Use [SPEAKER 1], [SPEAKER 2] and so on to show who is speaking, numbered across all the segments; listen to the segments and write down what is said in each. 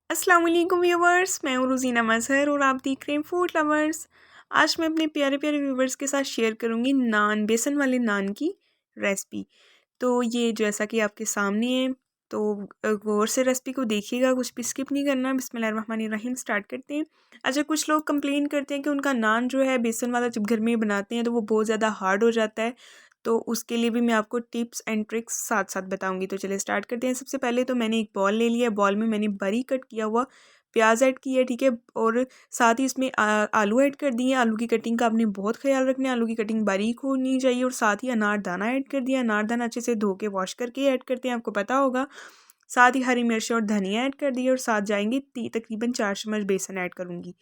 [SPEAKER 1] अस्सलाम वालेकुम व्यूवर्स, मैं हूँ रोज़ीना मज़हर और आप देख रहे हैं फूड लवर्स। आज मैं अपने प्यारे प्यारे व्यूवर्स के साथ शेयर करूँगी नान, बेसन वाले नान की रेसिपी। तो ये जैसा कि आपके सामने है, तो गौर से रेसिपी को देखिएगा, कुछ भी स्किप नहीं करना। बिस्मिल्लाहिर्रहमानिर्रहीम, स्टार्ट करते हैं। अच्छा, कुछ लोग कंप्लेन करते हैं कि उनका नान जो है बेसन वाला जब घर में बनाते हैं तो वो बहुत ज़्यादा हार्ड हो जाता है। तो उसके लिए भी मैं आपको टिप्स एंड ट्रिक्स साथ साथ बताऊंगी। तो चलिए स्टार्ट करते हैं। सबसे पहले तो मैंने एक बॉल ले लिया है, बॉल में मैंने बारीक कट किया हुआ प्याज ऐड किया है, ठीक है। और साथ ही इसमें आलू ऐड कर दिए। आलू की कटिंग का आपने बहुत ख्याल रखना है, आलू की कटिंग बारीक होनी चाहिए। और साथ ही अनारदाना ऐड कर दिया। अनारदाना अच्छे से धो के वॉश करके ऐड करते हैं, आपको पता होगा। साथ ही हरी मिर्च और धनिया ऐड कर दिए और साथ जाएंगे तकरीबन 4 चम्मच बेसन ऐड करूँगी।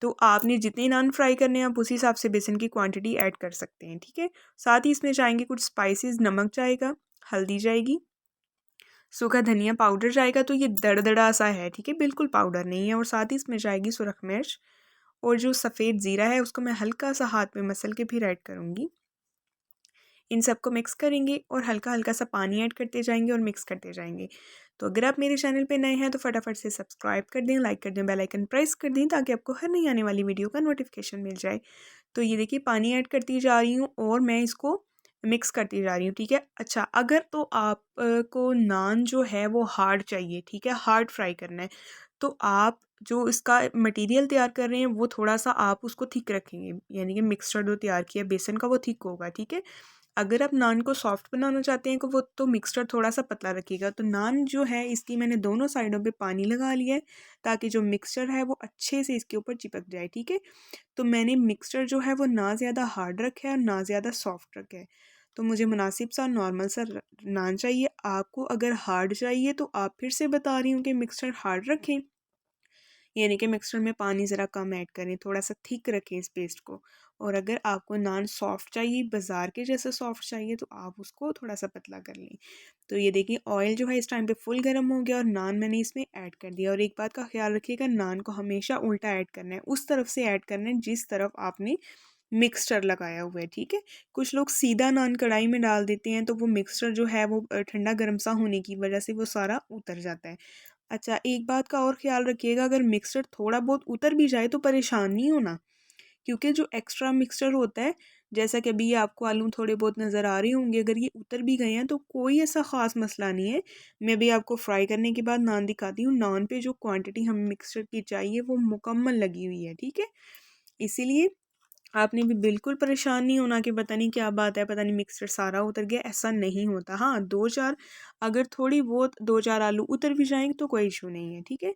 [SPEAKER 1] तो आपने जितने नान फ्राई करने हैं आप उसी हिसाब से बेसन की क्वांटिटी ऐड कर सकते हैं, ठीक है। साथ ही इसमें जाएंगे कुछ स्पाइसेस, नमक जाएगा, हल्दी जाएगी, सूखा धनिया पाउडर जाएगा। तो ये दरदरा सा है, ठीक है, बिल्कुल पाउडर नहीं है। और साथ ही इसमें जाएगी सुरख मिर्च और जो सफ़ेद ज़ीरा है उसको मैं हल्का सा हाथ में मसल के फिर ऐड करूँगी। इन सबको मिक्स करेंगे और हल्का हल्का सा पानी ऐड करते जाएंगे और मिक्स करते जाएंगे। तो अगर आप मेरे चैनल पे नए हैं तो फटाफट से सब्सक्राइब कर दें, लाइक कर दें, बेल आइकन प्रेस कर दें ताकि आपको हर नई आने वाली वीडियो का नोटिफिकेशन मिल जाए। तो ये देखिए पानी ऐड करती जा रही हूँ और मैं इसको मिक्स करती जा रही हूँ, ठीक है। अच्छा, अगर तो आप को नान जो है वो हार्ड चाहिए, ठीक है, हार्ड फ्राई करना है, तो आप जो इसका मटेरियल तैयार कर रहे हैं वो थोड़ा सा आप उसको थिक रखेंगे, यानी कि मिक्सचर जो तैयार किया बेसन का वो थिक होगा, ठीक है। अगर आप नान को सॉफ्ट बनाना चाहते हैं तो मिक्सचर थोड़ा सा पतला रखिएगा। तो नान जो है इसकी मैंने दोनों साइडों पे पानी लगा लिया है ताकि जो मिक्सचर है वो अच्छे से इसके ऊपर चिपक जाए, ठीक है। तो मैंने मिक्सचर जो है वो ना ज़्यादा हार्ड रखा है और ना ज़्यादा सॉफ्ट रखा है। तो मुझे मुनासिब सा नॉर्मल सा नान चाहिए। आपको अगर हार्ड चाहिए तो आप फिर से बता रही हूँ कि मिक्सचर हार्ड रखें, यानी कि मिक्सचर में पानी ज़रा कम ऐड करें, थोड़ा सा थिक रखें इस पेस्ट को। और अगर आपको नान सॉफ्ट चाहिए, बाज़ार के जैसा सॉफ्ट चाहिए, तो आप उसको थोड़ा सा पतला कर लें। तो ये देखिए ऑयल जो है इस टाइम पे फुल गर्म हो गया और नान मैंने इसमें ऐड कर दिया। और एक बात का ख्याल रखिएगा, नान को हमेशा उल्टा ऐड करना है, उस तरफ से ऐड करना है जिस तरफ आपने मिक्सचर लगाया हुआ है, ठीक है। कुछ लोग सीधा नान कढ़ाई में डाल देते हैं तो वो मिक्सचर जो है वो ठंडा गर्म सा होने की वजह से वो सारा उतर जाता है। अच्छा, एक बात का और ख़्याल रखिएगा, अगर मिक्सचर थोड़ा बहुत उतर भी जाए तो परेशान नहीं होना, क्योंकि जो एक्स्ट्रा मिक्सचर होता है, जैसा कि अभी आपको आलू थोड़े बहुत नज़र आ रहे होंगे, अगर ये उतर भी गए हैं तो कोई ऐसा ख़ास मसला नहीं है। मैं अभी आपको फ्राई करने के बाद नान दिखाती हूँ। नान पे जो क्वांटिटी हमें मिक्सचर की चाहिए वो मुकम्मल लगी हुई है, ठीक है। इसीलिए आपने भी बिल्कुल परेशान नहीं होना कि पता नहीं क्या बात है, पता नहीं मिक्सचर सारा उतर गया, ऐसा नहीं होता। हाँ, 2-4 अगर थोड़ी बहुत 2-4 आलू उतर भी जाएंगे तो कोई इशू नहीं है, ठीक है।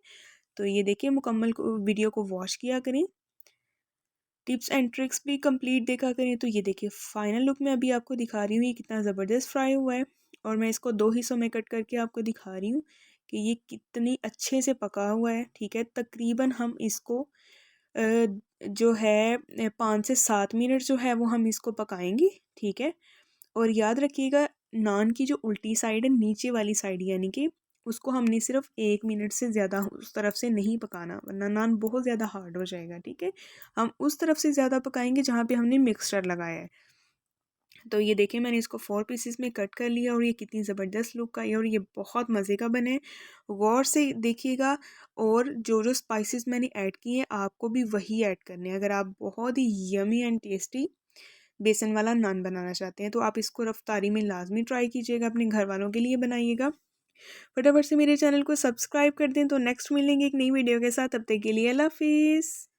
[SPEAKER 1] तो ये देखिए मुकम्मल वीडियो को वॉच किया करें, टिप्स एंड ट्रिक्स भी कंप्लीट देखा करें। तो ये देखिए फाइनल लुक मैं अभी आपको दिखा रही हूँ ये कितना ज़बरदस्त फ्राई हुआ है। और मैं इसको 2 हिस्सों में कट करके आपको दिखा रही हूँ कि ये कितनी अच्छे से पका हुआ है, ठीक है। तकरीबन हम इसको जो है 5 से 7 मिनट जो है वो हम इसको पकाएंगे, ठीक है। और याद रखिएगा, नान की जो उल्टी साइड है, नीचे वाली साइड, यानी कि उसको हमने सिर्फ 1 मिनट से ज़्यादा उस तरफ से नहीं पकाना, वरना नान बहुत ज़्यादा हार्ड हो जाएगा, ठीक है। हम उस तरफ से ज़्यादा पकाएंगे जहाँ पे हमने मिक्सचर लगाया है। तो ये देखिए मैंने इसको 4 पीसेस में कट कर लिया और ये कितनी ज़बरदस्त लुक का है और ये बहुत मज़े का बने। गौर से देखिएगा। और जो जो स्पाइसेस मैंने ऐड किए हैं आपको भी वही ऐड करने हैं अगर आप बहुत ही यमी एंड टेस्टी बेसन वाला नान बनाना चाहते हैं। तो आप इसको रफ्तारी में लाजमी ट्राई कीजिएगा, अपने घर वालों के लिए बनाइएगा। फटाफट से मेरे चैनल को सब्सक्राइब कर दें। तो नेक्स्ट मिलेंगे एक नई वीडियो के साथ, तब तक के लिए अल्लाह हाफिज़।